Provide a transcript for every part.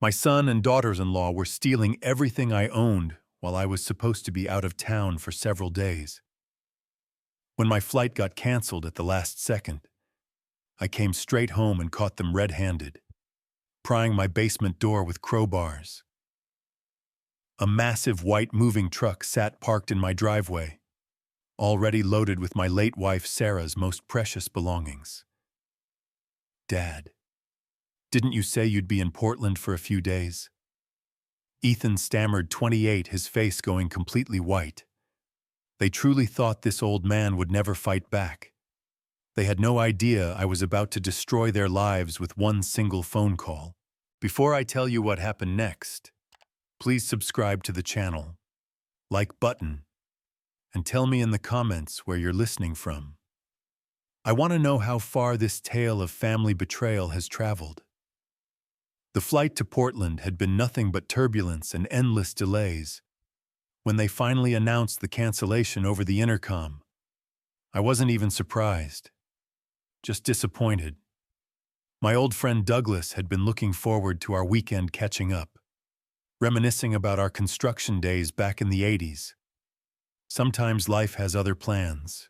My son and daughters-in-law were stealing everything I owned while I was supposed to be out of town for several days. When my flight got canceled at the last second, I came straight home and caught them red-handed, prying my basement door with crowbars. A massive white moving truck sat parked in my driveway, already loaded with my late wife Sarah's most precious belongings. "Dad, didn't you say you'd be in Portland for a few days?" Ethan stammered, 28, his face going completely white. They truly thought this old man would never fight back. They had no idea I was about to destroy their lives with one single phone call. Before I tell you what happened next, please subscribe to the channel, like button, and tell me in the comments where you're listening from. I want to know how far this tale of family betrayal has traveled. The flight to Portland had been nothing but turbulence and endless delays. When they finally announced the cancellation over the intercom, I wasn't even surprised, just disappointed. My old friend Douglas had been looking forward to our weekend catching up, reminiscing about our construction days back in the 80s. Sometimes life has other plans.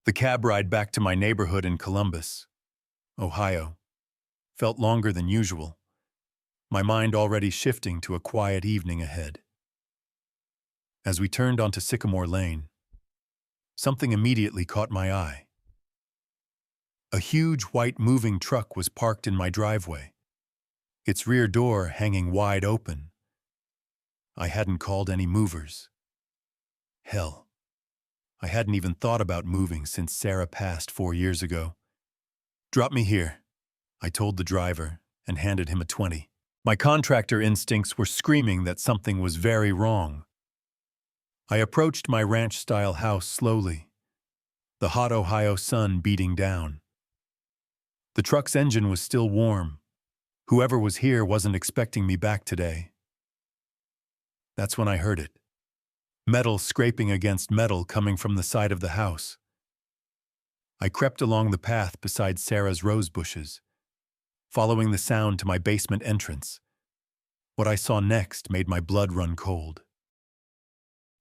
The cab ride back to my neighborhood in Columbus, Ohio, felt longer than usual, my mind already shifting to a quiet evening ahead. As we turned onto Sycamore Lane, something immediately caught my eye. A huge white moving truck was parked in my driveway, its rear door hanging wide open. I hadn't called any movers. Hell, I hadn't even thought about moving since Sarah passed 4 years ago. "Drop me here," I told the driver and handed him a 20. My contractor instincts were screaming that something was very wrong. I approached my ranch-style house slowly, the hot Ohio sun beating down. The truck's engine was still warm. Whoever was here wasn't expecting me back today. That's when I heard it. Metal scraping against metal coming from the side of the house. I crept along the path beside Sarah's rose bushes, following the sound to my basement entrance. What I saw next made my blood run cold.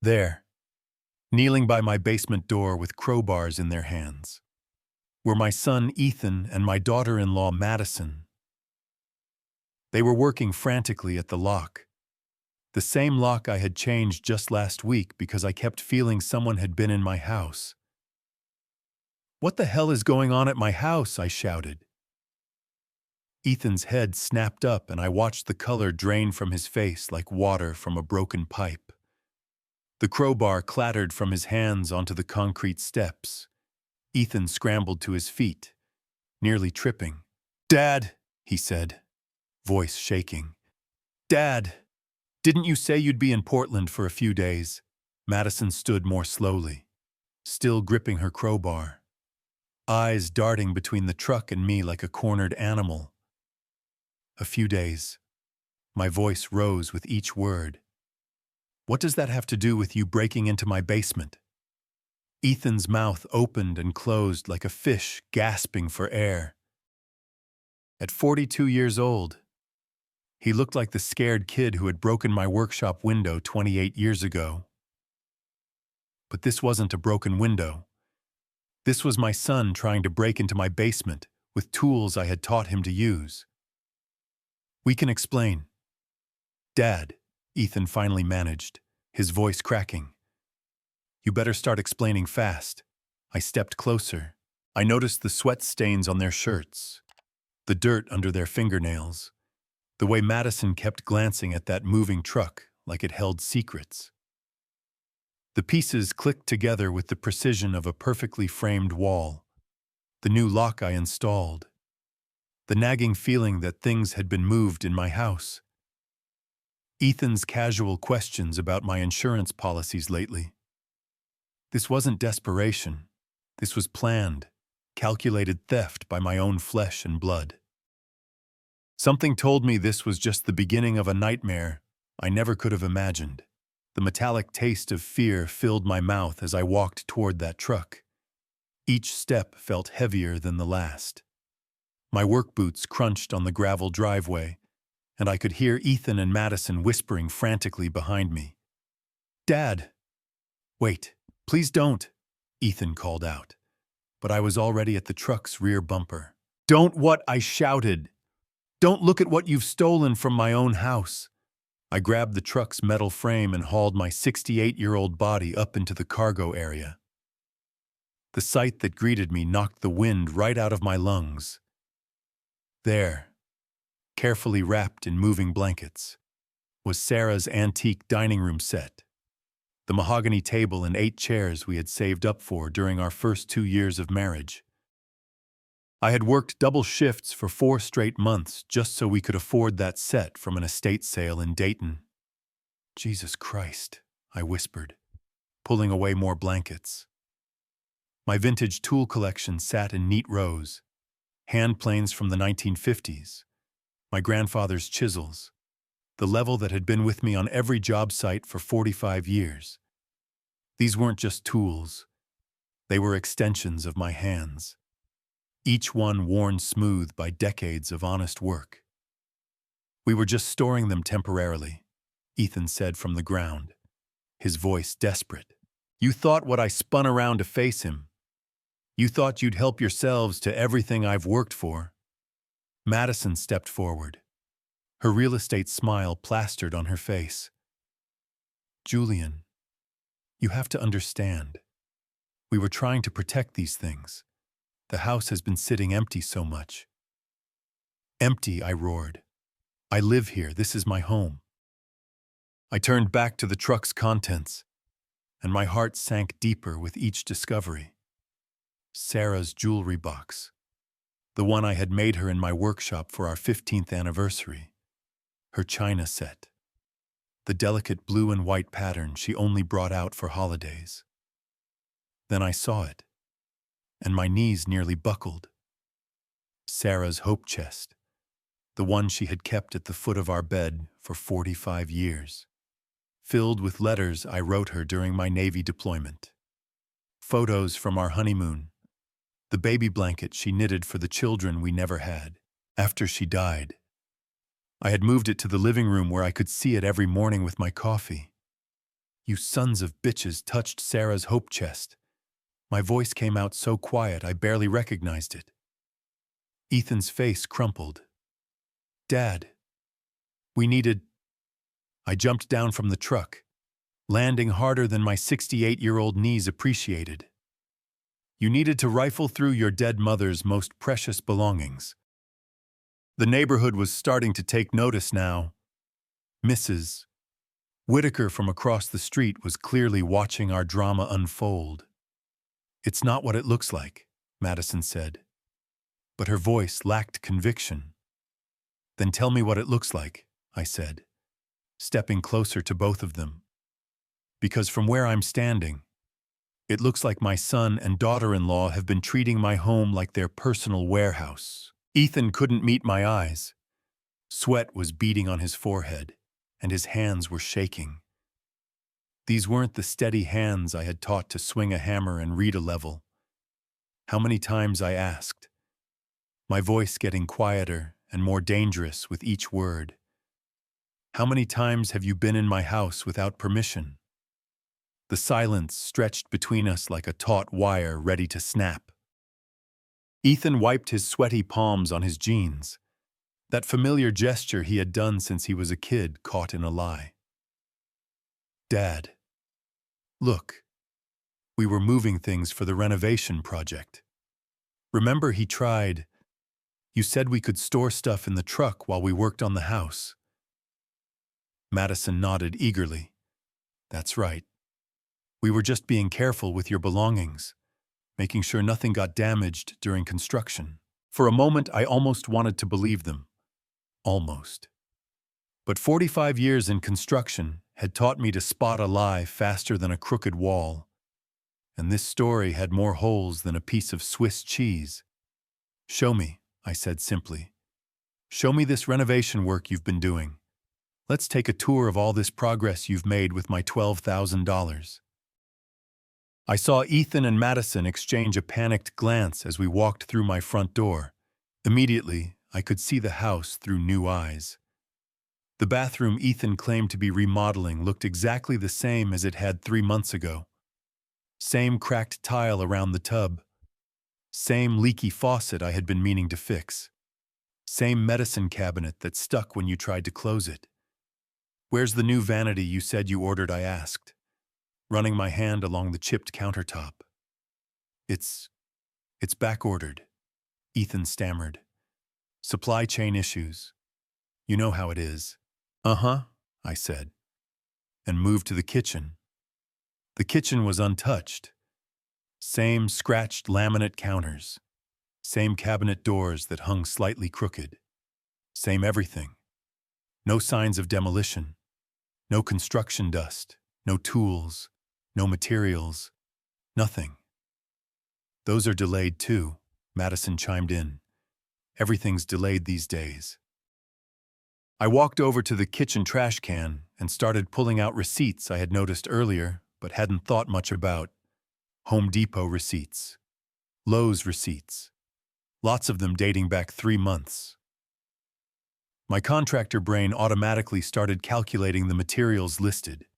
There, kneeling by my basement door with crowbars in their hands, were my son Ethan and my daughter-in-law Madison. They were working frantically at the lock, the same lock I had changed just last week because I kept feeling someone had been in my house. "What the hell is going on at my house?" I shouted. Ethan's head snapped up and I watched the color drain from his face like water from a broken pipe. The crowbar clattered from his hands onto the concrete steps. Ethan scrambled to his feet, nearly tripping. "Dad," he said, voice shaking. "Dad, didn't you say you'd be in Portland for a few days?" Madison stood more slowly, still gripping her crowbar, eyes darting between the truck and me like a cornered animal. "A few days." My voice rose with each word. "What does that have to do with you breaking into my basement?" Ethan's mouth opened and closed like a fish gasping for air. At 42 years old, he looked like the scared kid who had broken my workshop window 28 years ago. But this wasn't a broken window. This was my son trying to break into my basement with tools I had taught him to use. "We can explain." "Dad," Ethan finally managed, his voice cracking. "You better start explaining fast." I stepped closer. I noticed the sweat stains on their shirts, the dirt under their fingernails, the way Madison kept glancing at that moving truck like it held secrets. The pieces clicked together with the precision of a perfectly framed wall. The new lock I installed, the nagging feeling that things had been moved in my house, Ethan's casual questions about my insurance policies lately. This wasn't desperation. This was planned, calculated theft by my own flesh and blood. Something told me this was just the beginning of a nightmare I never could have imagined. The metallic taste of fear filled my mouth as I walked toward that truck. Each step felt heavier than the last. My work boots crunched on the gravel driveway, and I could hear Ethan and Madison whispering frantically behind me. "Dad!" "Wait, please don't," Ethan called out. But I was already at the truck's rear bumper. "Don't what?" I shouted. "Don't look at what you've stolen from my own house." I grabbed the truck's metal frame and hauled my 68-year-old body up into the cargo area. The sight that greeted me knocked the wind right out of my lungs. There, carefully wrapped in moving blankets, was Sarah's antique dining room set, the mahogany table and 8 chairs we had saved up for during our first 2 years of marriage. I had worked double shifts for 4 straight months just so we could afford that set from an estate sale in Dayton. "Jesus Christ," I whispered, pulling away more blankets. My vintage tool collection sat in neat rows, hand planes from the 1950s, my grandfather's chisels, the level that had been with me on every job site for 45 years. These weren't just tools. They were extensions of my hands, each one worn smooth by decades of honest work. "We were just storing them temporarily," Ethan said from the ground, his voice desperate. "You thought what I spun around to face him. You thought you'd help yourselves to everything I've worked for." Madison stepped forward, her real estate smile plastered on her face. "Julian, you have to understand. We were trying to protect these things. The house has been sitting empty so much." "Empty," I roared. "I live here. This is my home." I turned back to the truck's contents, and my heart sank deeper with each discovery. Sarah's jewelry box, the one I had made her in my workshop for our 15th anniversary. Her china set, the delicate blue and white pattern she only brought out for holidays. Then I saw it, and my knees nearly buckled. Sarah's hope chest, the one she had kept at the foot of our bed for 45 years, filled with letters I wrote her during my Navy deployment. Photos from our honeymoon, the baby blanket she knitted for the children we never had after she died. I had moved it to the living room where I could see it every morning with my coffee. "You sons of bitches," touched Sarah's hope chest. My voice came out so quiet I barely recognized it. Ethan's face crumpled. "Dad, we needed—" I jumped down from the truck, landing harder than my 68-year-old knees appreciated. "You needed to rifle through your dead mother's most precious belongings." The neighborhood was starting to take notice now. Mrs. Whitaker from across the street was clearly watching our drama unfold. "It's not what it looks like," Madison said. But her voice lacked conviction. "Then tell me what it looks like," I said, stepping closer to both of them. "Because from where I'm standing, it looks like my son and daughter-in-law have been treating my home like their personal warehouse." Ethan couldn't meet my eyes. Sweat was beading on his forehead, and his hands were shaking. These weren't the steady hands I had taught to swing a hammer and read a level. How many times I asked, my voice getting quieter and more dangerous with each word. "How many times have you been in my house without permission?" The silence stretched between us like a taut wire ready to snap. Ethan wiped his sweaty palms on his jeans, that familiar gesture he had done since he was a kid caught in a lie. "Dad, look, we were moving things for the renovation project. Remember he tried. You said we could store stuff in the truck while we worked on the house." Madison nodded eagerly. "That's right. We were just being careful with your belongings, making sure nothing got damaged during construction." For a moment, I almost wanted to believe them. Almost. But 45 years in construction had taught me to spot a lie faster than a crooked wall. And this story had more holes than a piece of Swiss cheese. "Show me," I said simply. "Show me this renovation work you've been doing. Let's take a tour of all this progress you've made with my $12,000. I saw Ethan and Madison exchange a panicked glance as we walked through my front door. Immediately, I could see the house through new eyes. The bathroom Ethan claimed to be remodeling looked exactly the same as it had 3 months ago. Same cracked tile around the tub. Same leaky faucet I had been meaning to fix. Same medicine cabinet that stuck when you tried to close it. "Where's the new vanity you said you ordered?" I asked, running my hand along the chipped countertop. It's back-ordered," Ethan stammered. "Supply chain issues. You know how it is." "Uh-huh," I said, and moved to the kitchen. The kitchen was untouched. Same scratched laminate counters. Same cabinet doors that hung slightly crooked. Same everything. No signs of demolition. No construction dust. No tools. No materials. Nothing. "Those are delayed too," Madison chimed in. "Everything's delayed these days." I walked over to the kitchen trash can and started pulling out receipts I had noticed earlier but hadn't thought much about. Home Depot receipts. Lowe's receipts. Lots of them dating back 3 months. My contractor brain automatically started calculating the materials listed.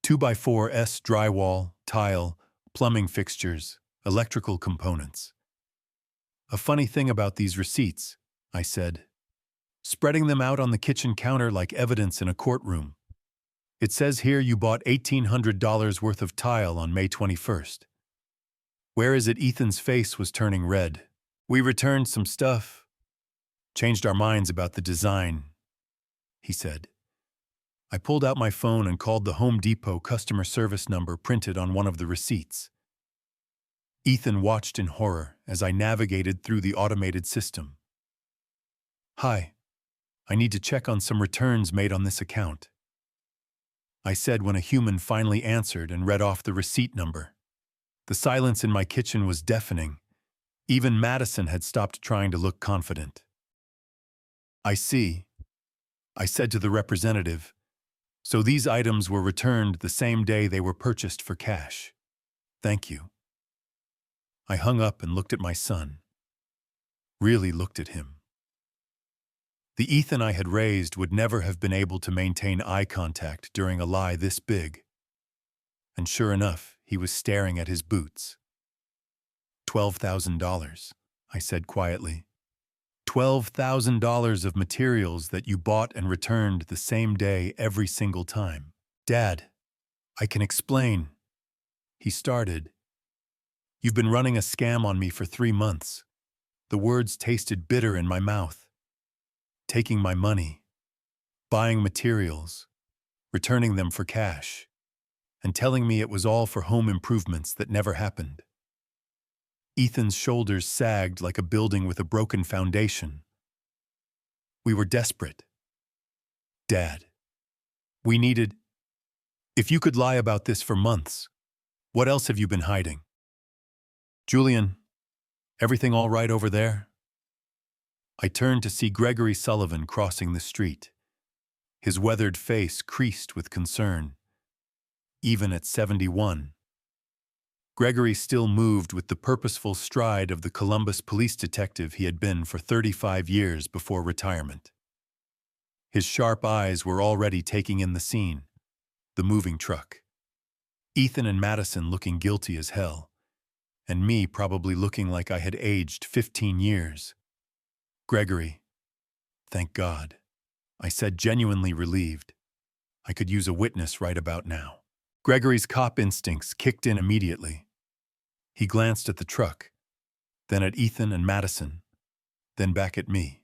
2x4S drywall, tile, plumbing fixtures, electrical components. "A funny thing about these receipts," I said, spreading them out on the kitchen counter like evidence in a courtroom. "It says here you bought $1,800 worth of tile on May 21st. Where is it?" Ethan's face was turning red. "We returned some stuff. Changed our minds about the design," he said. I pulled out my phone and called the Home Depot customer service number printed on one of the receipts. Ethan watched in horror as I navigated through the automated system. "Hi. I need to check on some returns made on this account," I said when a human finally answered and read off the receipt number. The silence in my kitchen was deafening. Even Madison had stopped trying to look confident. "I see," I said to the representative. "So these items were returned the same day they were purchased for cash. Thank you." I hung up and looked at my son. Really looked at him. The Ethan I had raised would never have been able to maintain eye contact during a lie this big. And sure enough, he was staring at his boots. $12,000, I said quietly. $12,000 of materials that you bought and returned the same day every single time. "Dad, I can explain," he started. "You've been running a scam on me for 3 months. The words tasted bitter in my mouth. Taking my money, buying materials, returning them for cash, and telling me it was all for home improvements that never happened." Ethan's shoulders sagged like a building with a broken foundation. "We were desperate. Dad. We needed... If you could lie about this for months, what else have you been hiding? Julian, everything all right over there?" I turned to see Gregory Sullivan crossing the street. His weathered face creased with concern. Even at 71, Gregory still moved with the purposeful stride of the Columbus police detective he had been for 35 years before retirement. His sharp eyes were already taking in the scene, the moving truck. Ethan and Madison looking guilty as hell, and me probably looking like I had aged 15 years. "Gregory, thank God," I said, genuinely relieved. I could use a witness right about now. Gregory's cop instincts kicked in immediately. He glanced at the truck, then at Ethan and Madison, then back at me.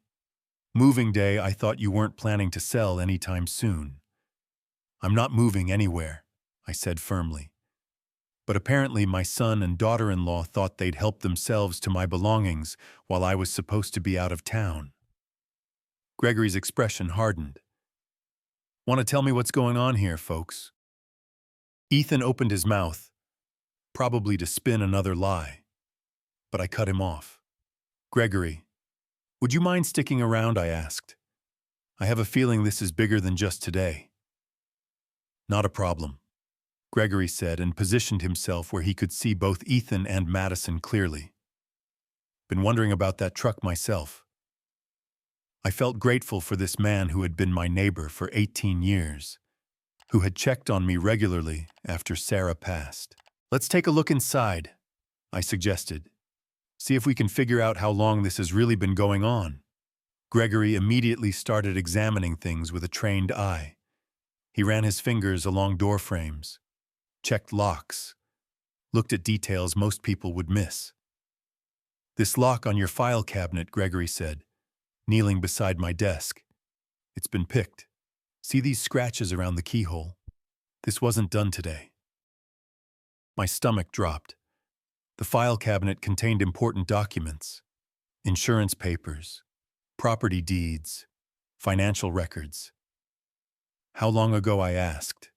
"Moving day, I thought you weren't planning to sell anytime soon." "I'm not moving anywhere," I said firmly. But apparently my son and daughter-in-law thought they'd help themselves to my belongings while I was supposed to be out of town. Gregory's expression hardened. "Want to tell me what's going on here, folks?" Ethan opened his mouth, probably to spin another lie, but I cut him off. "Gregory, would you mind sticking around?" I asked. "I have a feeling this is bigger than just today." "Not a problem," Gregory said and positioned himself where he could see both Ethan and Madison clearly. "Been wondering about that truck myself." I felt grateful for this man who had been my neighbor for 18 years, who had checked on me regularly after Sarah passed. "Let's take a look inside," I suggested. "See if we can figure out how long this has really been going on." Gregory immediately started examining things with a trained eye. He ran his fingers along door frames, checked locks, looked at details most people would miss. "This lock on your file cabinet," Gregory said, kneeling beside my desk. "It's been picked. See these scratches around the keyhole? This wasn't done today." My stomach dropped. The file cabinet contained important documents, insurance papers, property deeds, financial records. "How long ago?" I asked.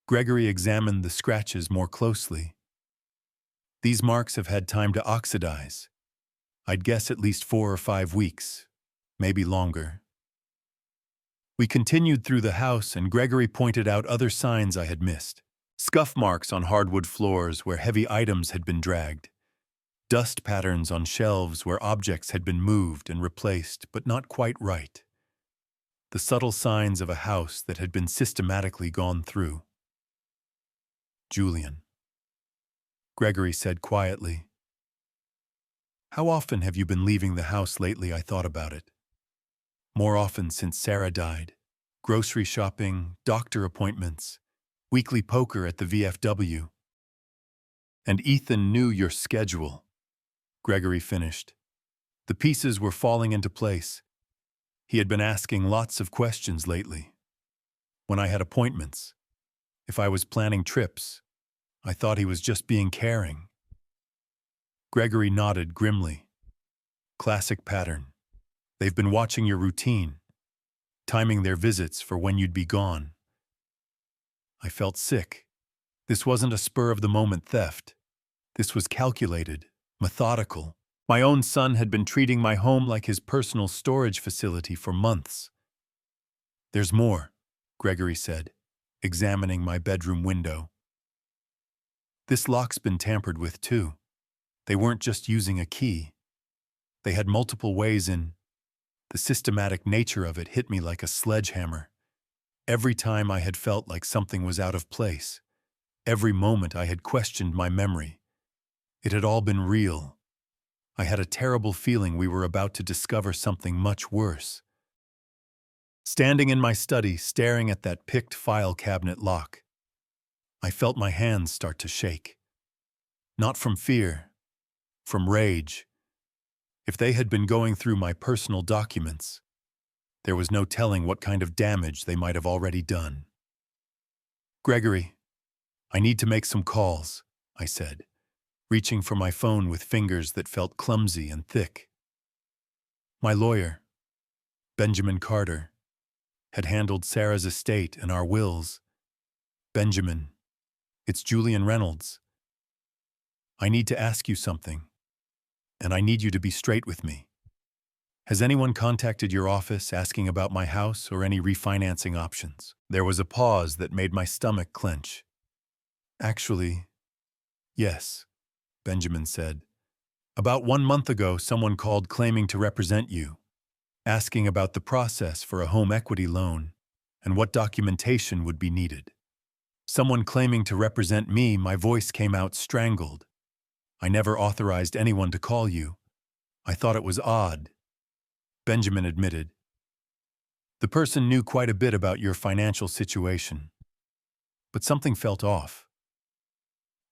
Gregory examined the scratches more closely. "These marks have had time to oxidize. I'd guess at least 4 or 5 weeks, maybe longer." We continued through the house, and Gregory pointed out other signs I had missed. Scuff marks on hardwood floors where heavy items had been dragged. Dust patterns on shelves where objects had been moved and replaced, but not quite right. The subtle signs of a house that had been systematically gone through. "Julian," Gregory said quietly. "How often have you been leaving the house lately?" I thought about it. More often since Sarah died. Grocery shopping, doctor appointments, weekly poker at the VFW. "And Ethan knew your schedule," Gregory finished. The pieces were falling into place. He had been asking lots of questions lately. When I had appointments, if I was planning trips, I thought he was just being caring. Gregory nodded grimly. "Classic pattern. They've been watching your routine, timing their visits for when you'd be gone." I felt sick. This wasn't a spur-of-the-moment theft. This was calculated, methodical. My own son had been treating my home like his personal storage facility for months. "There's more," Gregory said, examining my bedroom window. "This lock's been tampered with too. They weren't just using a key. They had multiple ways in. The systematic nature of it hit me like a sledgehammer. Every time I had felt like something was out of place, every moment I had questioned my memory. It had all been real. I had a terrible feeling we were about to discover something much worse." Standing in my study, staring at that picked file cabinet lock, I felt my hands start to shake. Not from fear, from rage. If they had been going through my personal documents, there was no telling what kind of damage they might have already done. "Gregory, I need to make some calls," I said, reaching for my phone with fingers that felt clumsy and thick. My lawyer, Benjamin Carter, had handled Sarah's estate and our wills. "Benjamin, it's Julian Reynolds. I need to ask you something, and I need you to be straight with me. Has anyone contacted your office asking about my house or any refinancing options?" There was a pause that made my stomach clench. "Actually, yes," Benjamin said. "About 1 month ago, someone called claiming to represent you, asking about the process for a home equity loan and what documentation would be needed." Someone claiming to represent me, my voice came out strangled. "I never authorized anyone to call you. I thought it was odd," Benjamin admitted. "The person knew quite a bit about your financial situation, but something felt off.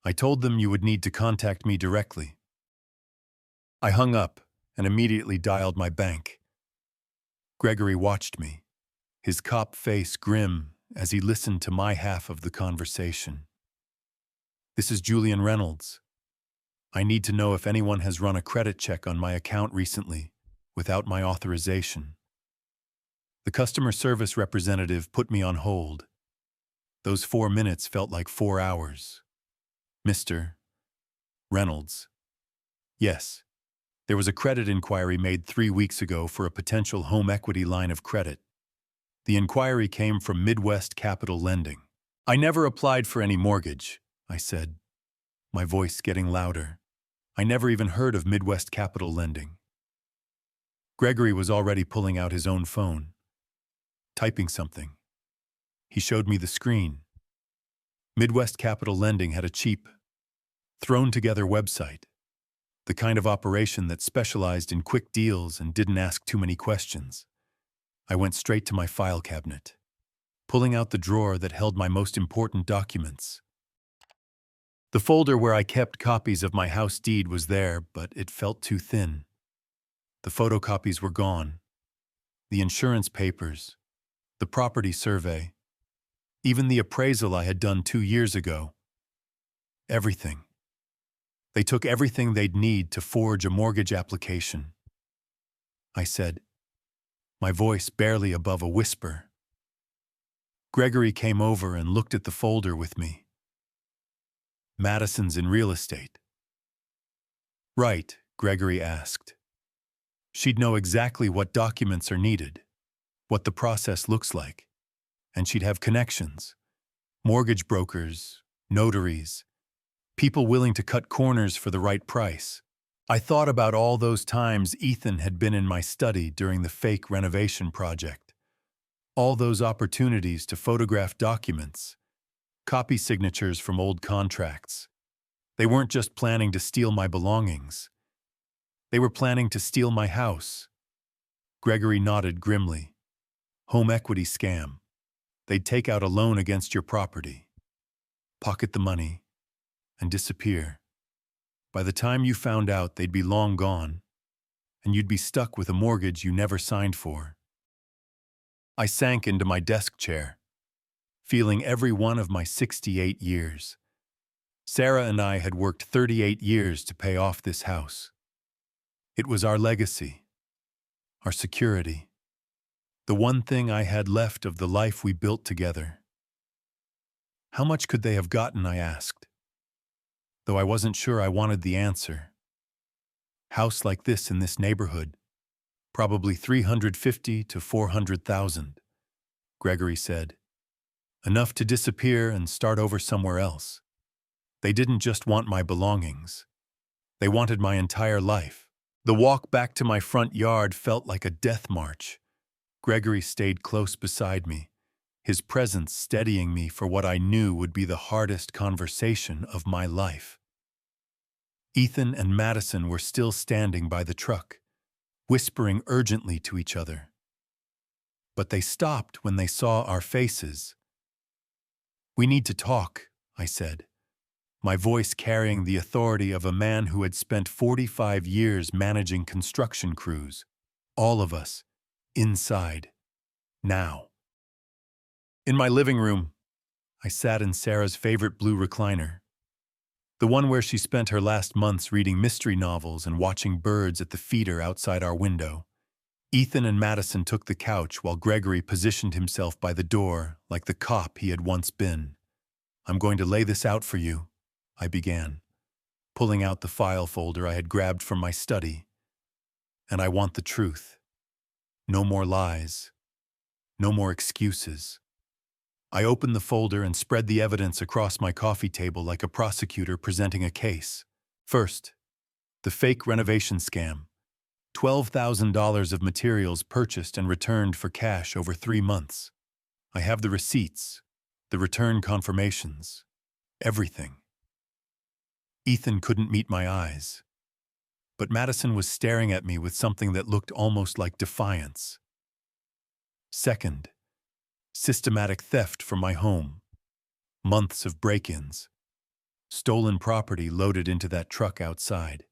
I told them you would need to contact me directly." I hung up and immediately dialed my bank. Gregory watched me, his cop face grim as he listened to my half of the conversation. "This is Julian Reynolds. I need to know if anyone has run a credit check on my account recently, without my authorization." The customer service representative put me on hold. Those 4 minutes felt like 4 hours. "Mr. Reynolds." "Yes. There was a credit inquiry made 3 weeks ago for a potential home equity line of credit. The inquiry came from Midwest Capital Lending." "I never applied for any mortgage," I said, my voice getting louder. "I never even heard of Midwest Capital Lending." Gregory was already pulling out his own phone, typing something. He showed me the screen. Midwest Capital Lending had a cheap, thrown-together website, the kind of operation that specialized in quick deals and didn't ask too many questions. I went straight to my file cabinet, pulling out the drawer that held my most important documents. The folder where I kept copies of my house deed was there, but it felt too thin. The photocopies were gone. The insurance papers, the property survey, even the appraisal I had done 2 years ago. Everything. They took everything they'd need to forge a mortgage application. I said, my voice barely above a whisper. Gregory came over and looked at the folder with me. Madison's in real estate. Right, Gregory asked. She'd know exactly what documents are needed, what the process looks like, and she'd have connections, mortgage brokers, notaries, people willing to cut corners for the right price. I thought about all those times Ethan had been in my study during the fake renovation project. All those opportunities to photograph documents, copy signatures from old contracts. They weren't just planning to steal my belongings. They were planning to steal my house. Gregory nodded grimly. Home equity scam. They'd take out a loan against your property, pocket the money, and disappear. By the time you found out, they'd be long gone, and you'd be stuck with a mortgage you never signed for. I sank into my desk chair, feeling every one of my 68 years. Sarah and I had worked 38 years to pay off this house. It was our legacy, our security, the one thing I had left of the life we built together. How much could they have gotten, I asked, though I wasn't sure I wanted the answer. House like this in this neighborhood, probably 350 to 400,000, Gregory said. Enough to disappear and start over somewhere else. They didn't just want my belongings. They wanted my entire life. The walk back to my front yard felt like a death march. Gregory stayed close beside me, his presence steadying me for what I knew would be the hardest conversation of my life. Ethan and Madison were still standing by the truck, whispering urgently to each other. But they stopped when they saw our faces. We need to talk, I said, my voice carrying the authority of a man who had spent 45 years managing construction crews. All of us, inside, now. In my living room, I sat in Sarah's favorite blue recliner, the one where she spent her last months reading mystery novels and watching birds at the feeder outside our window. Ethan and Madison took the couch while Gregory positioned himself by the door like the cop he had once been. I'm going to lay this out for you, I began, pulling out the file folder I had grabbed from my study. And I want the truth. No more lies. No more excuses. I opened the folder and spread the evidence across my coffee table like a prosecutor presenting a case. First, the fake renovation scam. $12,000 of materials purchased and returned for cash over 3 months. I have the receipts, the return confirmations, everything. Ethan couldn't meet my eyes, but Madison was staring at me with something that looked almost like defiance. Second, systematic theft from my home. Months of break-ins. Stolen property loaded into that truck outside.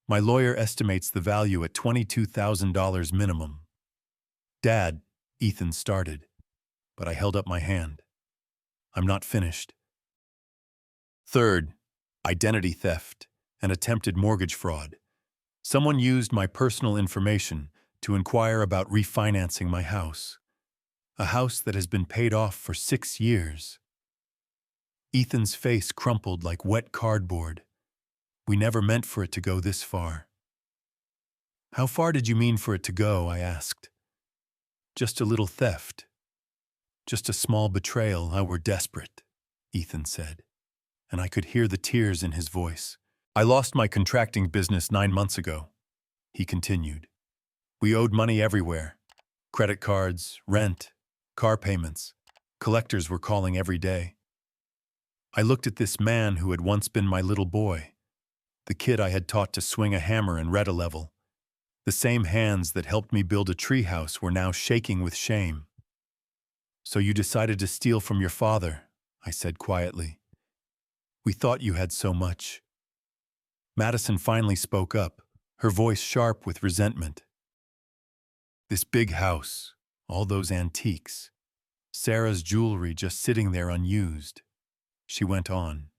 My lawyer estimates the value at $22,000 minimum. Dad, Ethan started, but I held up my hand. I'm not finished. Third, identity theft and attempted mortgage fraud. Someone used my personal information to inquire about refinancing my house. A house that has been paid off for 6 years. Ethan's face crumpled like wet cardboard. We never meant for it to go this far. How far did you mean for it to go? I asked. Just a little theft. Just a small betrayal. How we're desperate, Ethan said, and I could hear the tears in his voice. I lost my contracting business 9 months ago, he continued. We owed money everywhere. Credit cards, rent, car payments. Collectors were calling every day. I looked at this man who had once been my little boy, the kid I had taught to swing a hammer and read a level. The same hands that helped me build a treehouse were now shaking with shame. "So you decided to steal from your father," I said quietly. "We thought you had so much." Madison finally spoke up, her voice sharp with resentment. "This big house, all those antiques, Sarah's jewelry just sitting there unused," she went on.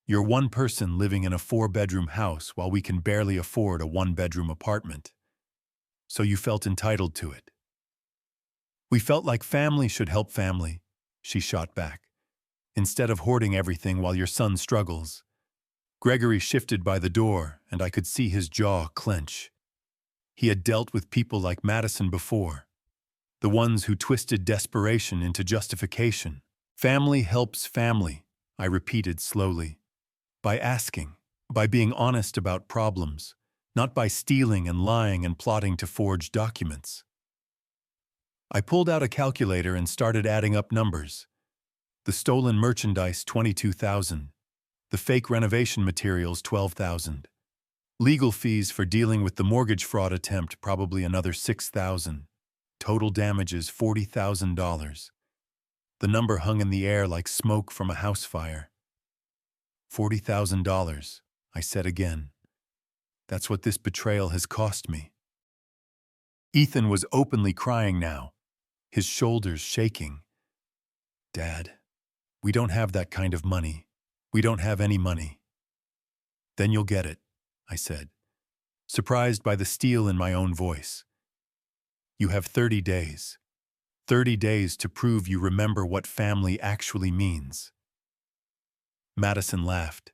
"You're one person living in a 4-bedroom house while we can barely afford a 1-bedroom apartment. So you felt entitled to it." "We felt like family should help family," she shot back, "instead of hoarding everything while your son struggles." Gregory shifted by the door, and I could see his jaw clench. He had dealt with people like Madison before, the ones who twisted desperation into justification. "Family helps family," I repeated slowly. "By asking, by being honest about problems, not by stealing and lying and plotting to forge documents." I pulled out a calculator and started adding up numbers. The stolen merchandise, $22,000. The fake renovation materials, $12,000. Legal fees for dealing with the mortgage fraud attempt, probably another $6,000. Total damages, $40,000. The number hung in the air like smoke from a house fire. $40,000, I said again. That's what this betrayal has cost me. Ethan was openly crying now, his shoulders shaking. "Dad, we don't have that kind of money. We don't have any money." "Then you'll get it," I said, surprised by the steel in my own voice. "You have 30 days. 30 days to prove you remember what family actually means." Madison laughed,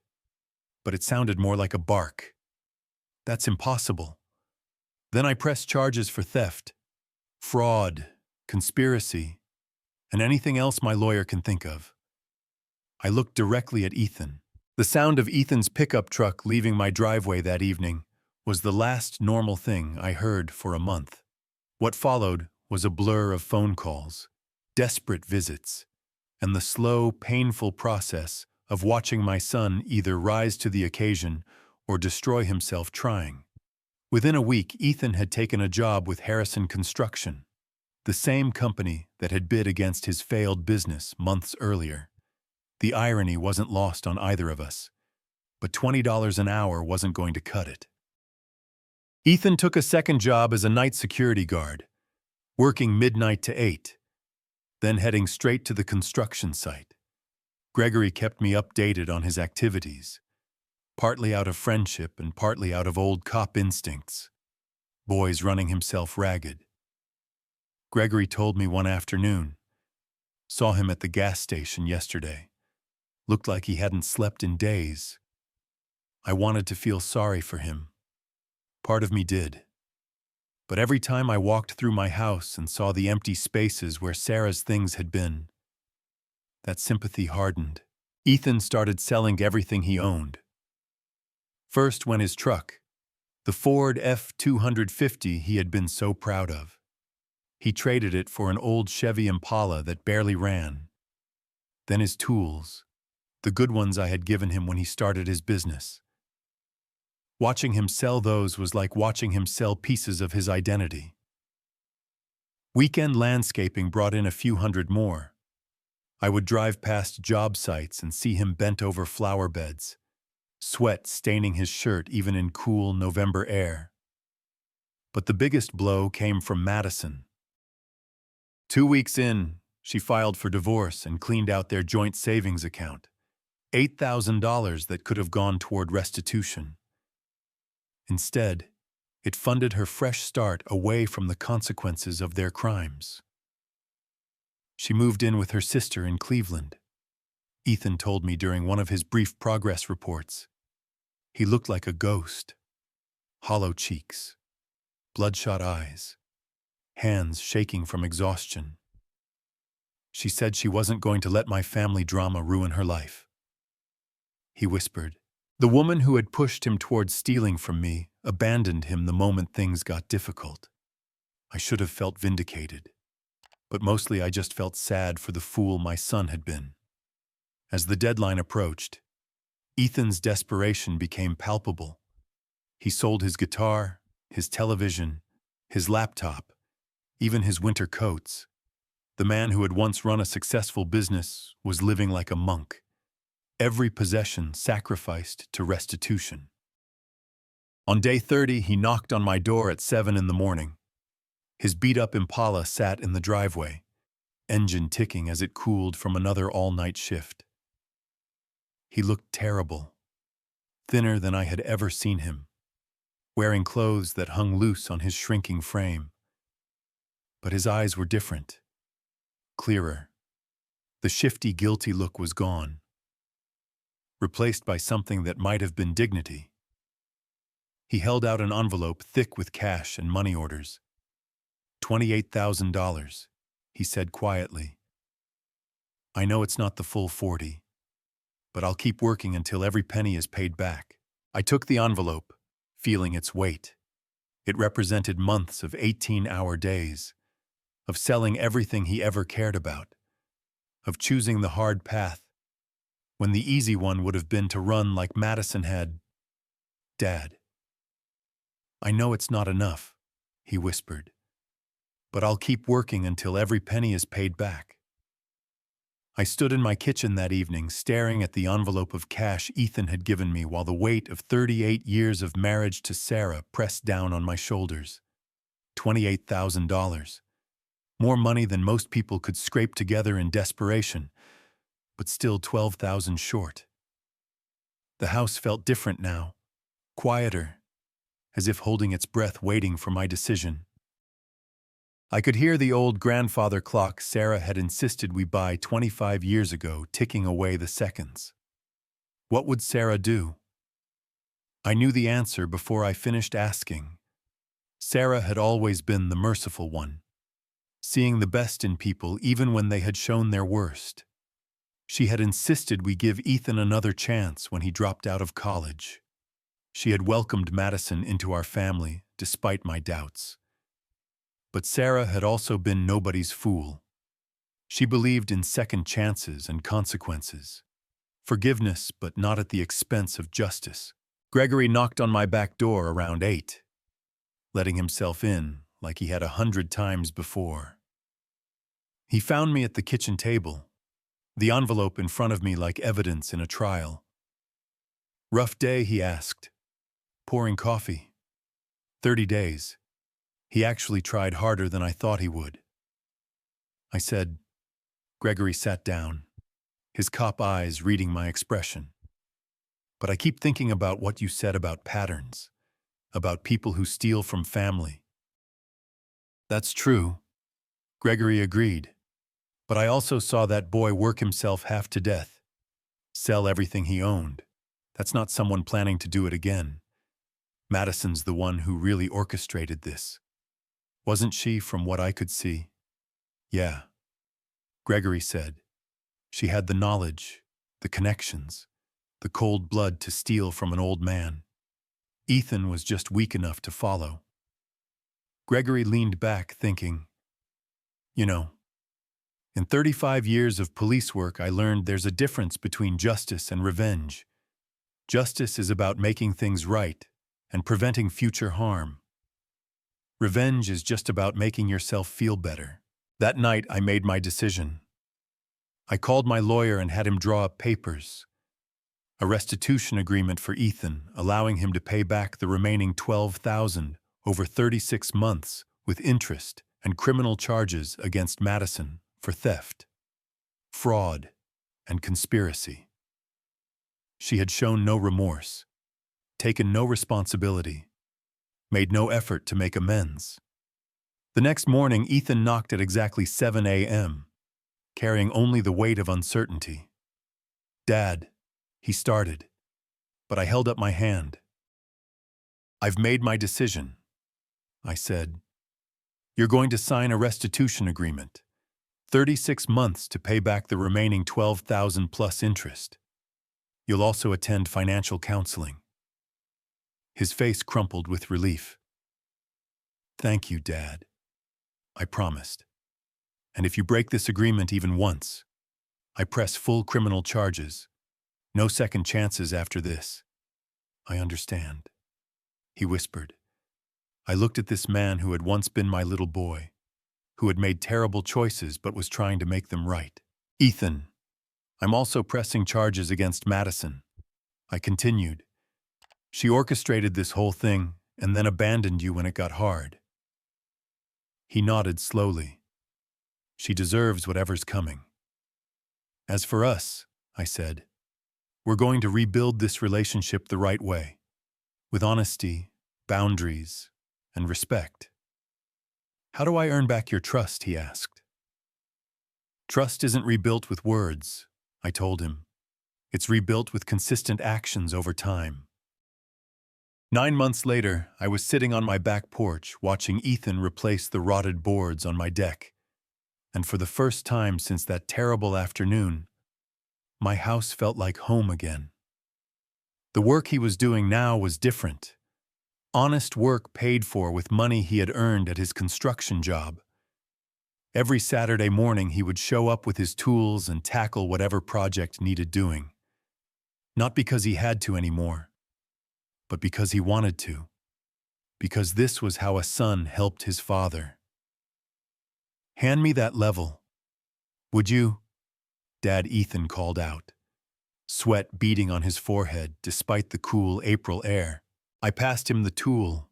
but it sounded more like a bark. "That's impossible." Then I pressed charges for theft, fraud, conspiracy, and anything else my lawyer can think of. I looked directly at Ethan. The sound of Ethan's pickup truck leaving my driveway that evening was the last normal thing I heard for a month. What followed was a blur of phone calls, desperate visits, and the slow, painful process of watching my son either rise to the occasion or destroy himself trying. Within a week, Ethan had taken a job with Harrison Construction, the same company that had bid against his failed business months earlier. The irony wasn't lost on either of us, but $20 an hour wasn't going to cut it. Ethan took a second job as a night security guard, working midnight to 8, then heading straight to the construction site. Gregory kept me updated on his activities, partly out of friendship and partly out of old cop instincts. Boy's running himself ragged. Gregory told me one afternoon. Saw him at the gas station yesterday. Looked like he hadn't slept in days. I wanted to feel sorry for him. Part of me did. But every time I walked through my house and saw the empty spaces where Sarah's things had been, that sympathy hardened. Ethan started selling everything he owned. First went his truck, the Ford F-250 he had been so proud of. He traded it for an old Chevy Impala that barely ran. Then his tools, the good ones I had given him when he started his business. Watching him sell those was like watching him sell pieces of his identity. Weekend landscaping brought in a few hundred more. I would drive past job sites and see him bent over flower beds, sweat staining his shirt even in cool November air. But the biggest blow came from Madison. 2 weeks in, she filed for divorce and cleaned out their joint savings account. $8,000 that could have gone toward restitution. Instead, it funded her fresh start away from the consequences of their crimes. She moved in with her sister in Cleveland. Ethan told me during one of his brief progress reports. He looked like a ghost. Hollow cheeks, bloodshot eyes, hands shaking from exhaustion. She said she wasn't going to let my family drama ruin her life. He whispered. The woman who had pushed him towards stealing from me abandoned him the moment things got difficult. I should have felt vindicated. But mostly I just felt sad for the fool my son had been. As the deadline approached, Ethan's desperation became palpable. He sold his guitar, his television, his laptop, even his winter coats. The man who had once run a successful business was living like a monk, every possession sacrificed to restitution. On day 30, he knocked on my door at 7 in the morning. His beat-up Impala sat in the driveway, engine ticking as it cooled from another all-night shift. He looked terrible, thinner than I had ever seen him, wearing clothes that hung loose on his shrinking frame. But his eyes were different, clearer. The shifty, guilty look was gone, replaced by something that might have been dignity. He held out an envelope thick with cash and money orders. $28,000, he said quietly. I know it's not the full 40, but I'll keep working until every penny is paid back. I took the envelope, feeling its weight. It represented months of 18-hour days, of selling everything he ever cared about, of choosing the hard path, when the easy one would have been to run like Madison had. Dad. I know it's not enough, he whispered, but I'll keep working until every penny is paid back. I stood in my kitchen that evening, staring at the envelope of cash Ethan had given me while the weight of 38 years of marriage to Sarah pressed down on my shoulders. $28,000. More money than most people could scrape together in desperation, but still 12,000 short. The house felt different now, quieter, as if holding its breath waiting for my decision. I could hear the old grandfather clock Sarah had insisted we buy 25 years ago ticking away the seconds. What would Sarah do? I knew the answer before I finished asking. Sarah had always been the merciful one, seeing the best in people even when they had shown their worst. She had insisted we give Ethan another chance when he dropped out of college. She had welcomed Madison into our family despite my doubts. But Sarah had also been nobody's fool. She believed in second chances and consequences. Forgiveness, but not at the expense of justice. Gregory knocked on my back door around 8, letting himself in like he had 100 times before. He found me at the kitchen table, the envelope in front of me like evidence in a trial. Rough day, he asked. Pouring coffee. 30 days. He actually tried harder than I thought he would. I said. Gregory sat down, his cop eyes reading my expression. But I keep thinking about what you said about patterns, about people who steal from family. That's true, Gregory agreed. But I also saw that boy work himself half to death, sell everything he owned. That's not someone planning to do it again. Madison's the one who really orchestrated this. Wasn't she, from what I could see? Yeah, Gregory said. She had the knowledge, the connections, the cold blood to steal from an old man. Ethan was just weak enough to follow. Gregory leaned back, thinking, you know, in 35 years of police work, I learned there's a difference between justice and revenge. Justice is about making things right and preventing future harm. Revenge is just about making yourself feel better. That night, I made my decision. I called my lawyer and had him draw up papers. A restitution agreement for Ethan, allowing him to pay back the remaining $12,000 over 36 months with interest and criminal charges against Madison for theft, fraud, and conspiracy. She had shown no remorse, taken no responsibility, made no effort to make amends. The next morning, Ethan knocked at exactly 7 a.m., carrying only the weight of uncertainty. Dad, he started, but I held up my hand. I've made my decision, I said. You're going to sign a restitution agreement, 36 months to pay back the remaining $12,000 plus interest. You'll also attend financial counseling. His face crumpled with relief. Thank you, Dad. I promised. And if you break this agreement even once, I press full criminal charges. No second chances after this. I understand, he whispered. I looked at this man who had once been my little boy, who had made terrible choices but was trying to make them right. Ethan, I'm also pressing charges against Madison. I continued. She orchestrated this whole thing and then abandoned you when it got hard. He nodded slowly. She deserves whatever's coming. As for us, I said, we're going to rebuild this relationship the right way, with honesty, boundaries, and respect. How do I earn back your trust? He asked. Trust isn't rebuilt with words, I told him. It's rebuilt with consistent actions over time. 9 months later, I was sitting on my back porch watching Ethan replace the rotted boards on my deck. And for the first time since that terrible afternoon, my house felt like home again. The work he was doing now was different. Honest work paid for with money he had earned at his construction job. Every Saturday morning he would show up with his tools and tackle whatever project needed doing. Not because he had to anymore, but because he wanted to. Because this was how a son helped his father. Hand me that level. Would you? Dad Ethan called out, sweat beading on his forehead despite the cool April air. I passed him the tool,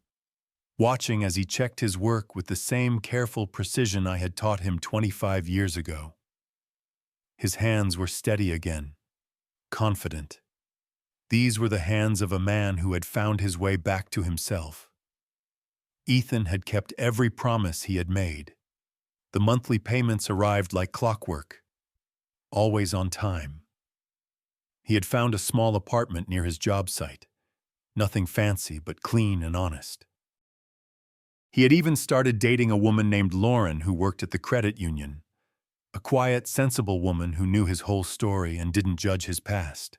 watching as he checked his work with the same careful precision I had taught him 25 years ago. His hands were steady again, confident. These were the hands of a man who had found his way back to himself. Ethan had kept every promise he had made. The monthly payments arrived like clockwork, always on time. He had found a small apartment near his job site, nothing fancy but clean and honest. He had even started dating a woman named Lauren who worked at the credit union, a quiet, sensible woman who knew his whole story and didn't judge his past.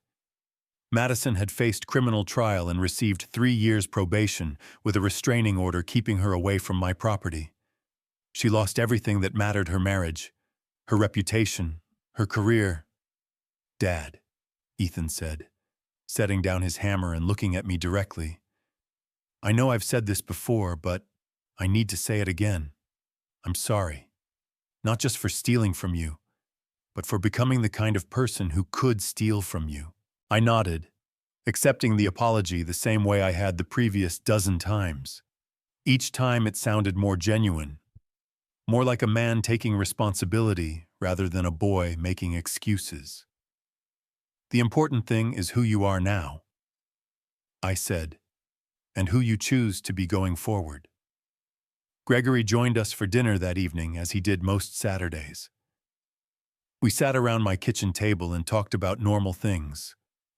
Madison had faced criminal trial and received 3 years probation with a restraining order keeping her away from my property. She lost everything that mattered: her marriage, her reputation, her career. Dad, Ethan said, setting down his hammer and looking at me directly. I know I've said this before, but I need to say it again. I'm sorry. Not just for stealing from you, but for becoming the kind of person who could steal from you. I nodded, accepting the apology the same way I had the previous dozen times. Each time it sounded more genuine, more like a man taking responsibility rather than a boy making excuses. The important thing is who you are now, I said, and who you choose to be going forward. Gregory joined us for dinner that evening, as he did most Saturdays. We sat around my kitchen table and talked about normal things: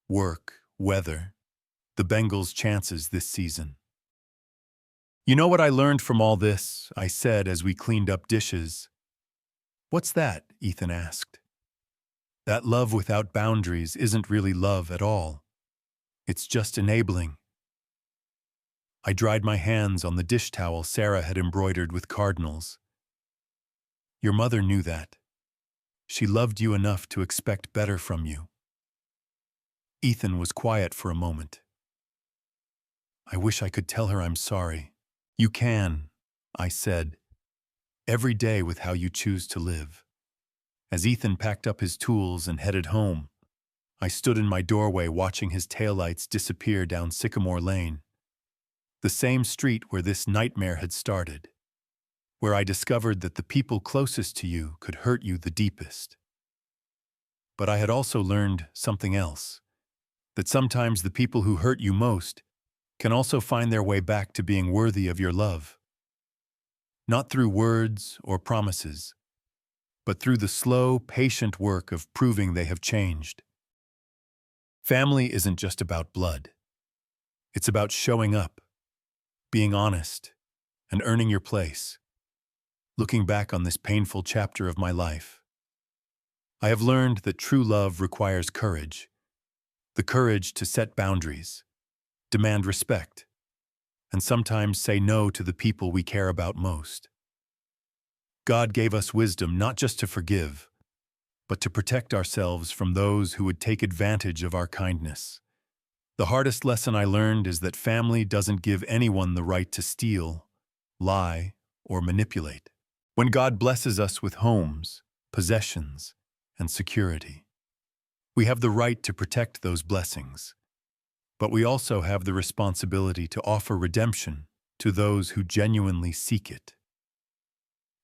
work, weather, the Bengals' chances this season. You know what I learned from all this? I said as we cleaned up dishes. What's that? Ethan asked. That love without boundaries isn't really love at all. It's just enabling. I dried my hands on the dish towel Sarah had embroidered with cardinals. Your mother knew that. She loved you enough to expect better from you. Ethan was quiet for a moment. I wish I could tell her I'm sorry. You can, I said, every day with how you choose to live. As Ethan packed up his tools and headed home, I stood in my doorway watching his taillights disappear down Sycamore Lane, the same street where this nightmare had started, where I discovered that the people closest to you could hurt you the deepest. But I had also learned something else, that sometimes the people who hurt you most can also find their way back to being worthy of your love. Not through words or promises, but through the slow, patient work of proving they have changed. Family isn't just about blood. It's about showing up, being honest, and earning your place. Looking back on this painful chapter of my life, I have learned that true love requires courage. The courage to set boundaries, demand respect, and sometimes say no to the people we care about most. God gave us wisdom not just to forgive, but to protect ourselves from those who would take advantage of our kindness. The hardest lesson I learned is that family doesn't give anyone the right to steal, lie, or manipulate. When God blesses us with homes, possessions, and security, we have the right to protect those blessings. But we also have the responsibility to offer redemption to those who genuinely seek it.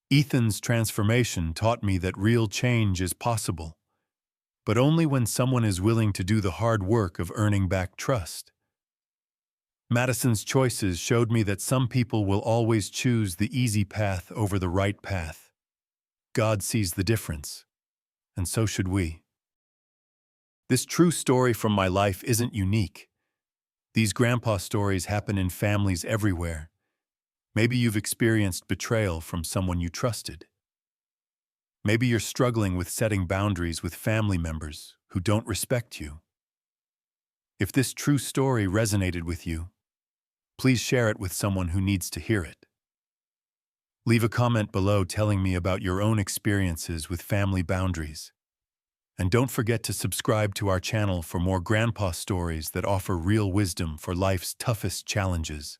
Ethan's transformation taught me that real change is possible, but only when someone is willing to do the hard work of earning back trust. Madison's choices showed me that some people will always choose the easy path over the right path. God sees the difference, and so should we. This true story from my life isn't unique. These grandpa stories happen in families everywhere. Maybe you've experienced betrayal from someone you trusted. Maybe you're struggling with setting boundaries with family members who don't respect you. If this true story resonated with you, please share it with someone who needs to hear it. Leave a comment below telling me about your own experiences with family boundaries. And don't forget to subscribe to our channel for more grandpa stories that offer real wisdom for life's toughest challenges.